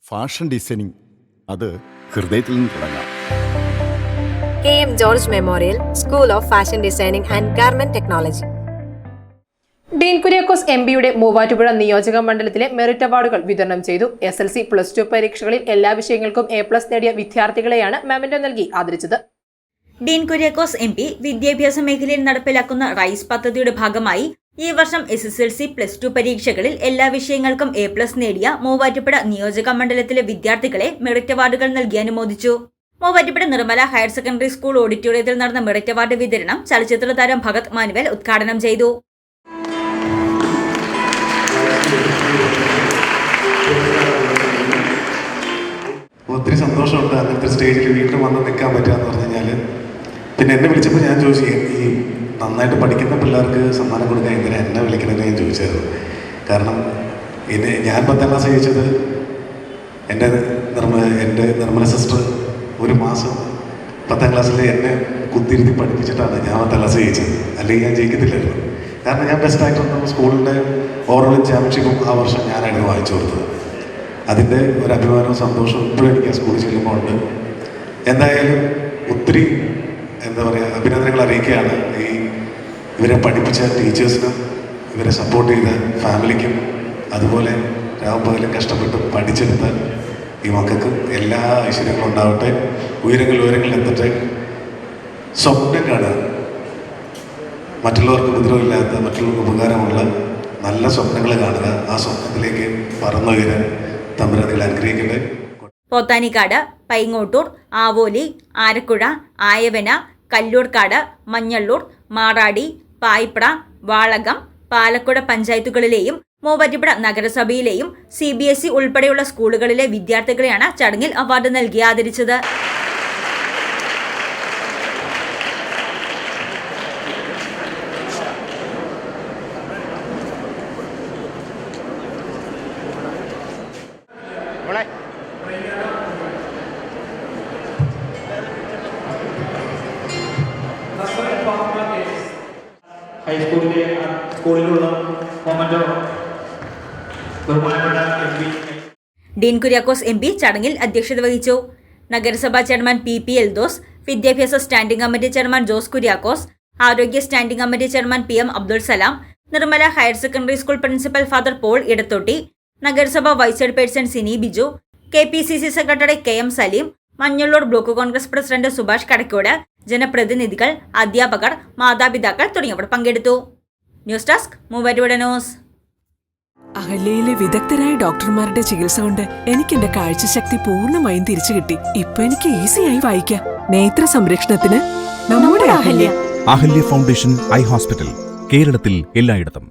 Fashion designing അത് ഹൃദയത്തിൽ നിന്ന് തുടങ്ങാം. KM George Memorial School of Fashion Designing and Garment Technology. Dean Kuriakose MPയുടെ Muvattupuzha നിയോജക മണ്ഡലത്തിലെ മെറിറ്റ് അവാർഡുകൾ വിതരണം ചെയ്തു. SLC +2 പരീക്ഷകളിൽ എല്ലാ വിഷയങ്ങൾക്കും A+ നേടിയ വിദ്യാർത്ഥികളെയാണ് മെമന്റോ നൽകി ആദരിച്ചത്. ഡീൻ കുര്യാക്കോസ് MP വിദ്യാഭ്യാസ മേഖലയിൽ നടപ്പിലാക്കുന്ന റൈസ് പദ്ധതിയുടെ ഭാഗമായി ഈ വർഷം SSLC +2 പരീക്ഷകളിൽ എല്ലാ വിഷയങ്ങൾക്കും A+ നേടിയ മൂവാറ്റുപുഴ നിയോജക മണ്ഡലത്തിലെ വിദ്യാർത്ഥികളെ മെറിറ്റ് അവാർഡുകൾ നൽകി അനുമോദിച്ചു. Muvattupuzha Nirmala higher secondary school ഓഡിറ്റോറിയത്തിൽ നടന്ന മെറിറ്റ് അവാർഡ് വിതരണം ചലച്ചിത്ര താരം ഭഗത് മാനുവൽ ഉദ്ഘാടനം ചെയ്തു. ഒത്തിരി സന്തോഷമുണ്ട് അങ്ങനത്തെ സ്റ്റേജിൽ വീണ്ടും വന്ന് നിൽക്കാൻ പറ്റുകയെന്ന് പറഞ്ഞു കഴിഞ്ഞാൽ. പിന്നെ എന്നെ വിളിച്ചപ്പോൾ ഞാൻ ചോദിച്ചു, ഈ നന്നായിട്ട് പഠിക്കുന്ന പിള്ളേർക്ക് സമ്മാനം കൊടുക്കാൻ എന്തിനാ എന്നെ വിളിക്കണമെന്ന് ഞാൻ ചോദിച്ചായിരുന്നു. കാരണം ഞാൻ 10ാം ക്ലാസ് ജയിച്ചത് എൻ്റെ നിർമ്മല സിസ്റ്റർ ഒരു മാസം 10ാം ക്ലാസ്സിൽ എന്നെ കുത്തിരുത്തി പഠിപ്പിച്ചിട്ടാണ് ഞാൻ 10ാം ക്ലാസ് ജയിച്ചത്. അല്ലെങ്കിൽ ഞാൻ ജയിക്കത്തില്ലായിരുന്നു. കാരണം ഞാൻ ബെസ്റ്റ് ആക്ടർ സ്കൂളിൻ്റെ ഓവറോൾ ചാമ്പ്യൻഷിപ്പും ആ വർഷം ഞാനായിരുന്നു വാങ്ങിച്ചു കൊടുത്തത്. അതിൻ്റെ ഒരു അഭിമാനവും സന്തോഷവും ഇപ്പോഴും എനിക്ക് ആ സ്കൂളിൽ ചെല്ലുമ്പോൾ ഉണ്ട്. എന്തായാലും ഒത്തിരി അഭിനന്ദനങ്ങൾ അറിയിക്കുകയാണ് ഇവരെ പഠിപ്പിച്ച ടീച്ചേഴ്സിനും ഇവരെ സപ്പോർട്ട് ചെയ്ത ഫാമിലിക്കും, അതുപോലെ രാവുപകലും കഷ്ടപ്പെട്ട് പഠിച്ചെടുത്ത ഈ മക്കൾക്ക് എല്ലാ ഐശ്വര്യങ്ങളും ഉണ്ടാവട്ടെ, ഉയരങ്ങളിൽ എത്തട്ടെ. സ്വപ്നം കാണുക, മറ്റുള്ളവർക്ക് ഉപദ്രവമില്ലാത്ത, മറ്റുള്ളവർക്ക് ഉപകാരമുള്ള നല്ല സ്വപ്നങ്ങൾ കാണുക. ആ സ്വപ്നത്തിലേക്ക് പറന്നുയരാൻ തമ്പുരാൻ അനുഗ്രഹിക്കട്ടെ. പോത്താനിക്കാട്, പൈങ്ങോട്ടൂർ, ആവോലി, ആരക്കുഴ, ആയവന, കല്ലൂർക്കാട്, മഞ്ഞള്ളൂർ, മാറാടി, പായിപ്ര, വാളകം, പാലക്കുട പഞ്ചായത്തുകളിലെയും മൂവാറ്റുപുഴ നഗരസഭയിലെയും CBSE ഉൾപ്പെടെയുള്ള സ്കൂളുകളിലെ വിദ്യാർത്ഥികളെയാണ് ചടങ്ങിൽ അവാർഡ് നൽകി ആദരിച്ചത്. സ്കൂളിലുള്ള മൊമെന്റോ ബഹുമാനപ്പെട്ട ഡീൻ കുര്യാക്കോസ് MP ചടങ്ങിൽ അധ്യക്ഷത വഹിച്ചു. നഗരസഭാ ചെയർമാൻ PP എൽദോസ്, വിദ്യാഭ്യാസ standing committee chairman Jose Kuriakose, ആരോഗ്യ standing committee chairman PM Abdul Salam, Nirmala higher secondary school principal father Paul Edathotty, നഗരസഭ vice chairperson Sini Biju, KPCC secretary KM Saleem, Manjalloor block Congress president Subhash Kadakkode, ജനപ്രതിനിധികൾ, അധ്യാപകർ, മാതാപിതാക്കൾ തുടങ്ങിയവർ പങ്കെടുത്തു. News desk Muvattupuzha news. അഹല്യയിലെ വിദഗ്ധരായ ഡോക്ടർമാരുടെ ചികിത്സ കൊണ്ട് എനിക്ക് എന്റെ കാഴ്ചശക്തി പൂർണ്ണമായും തിരിച്ചു കിട്ടി. ഇപ്പൊ എനിക്ക് ഈസിയായി വായിക്കാം. നേത്ര സംരക്ഷണത്തിന് നമ്മുടെ Ahalya. Ahalya foundation eye hospital, കേരളത്തിൽ എല്ലായിടത്തും.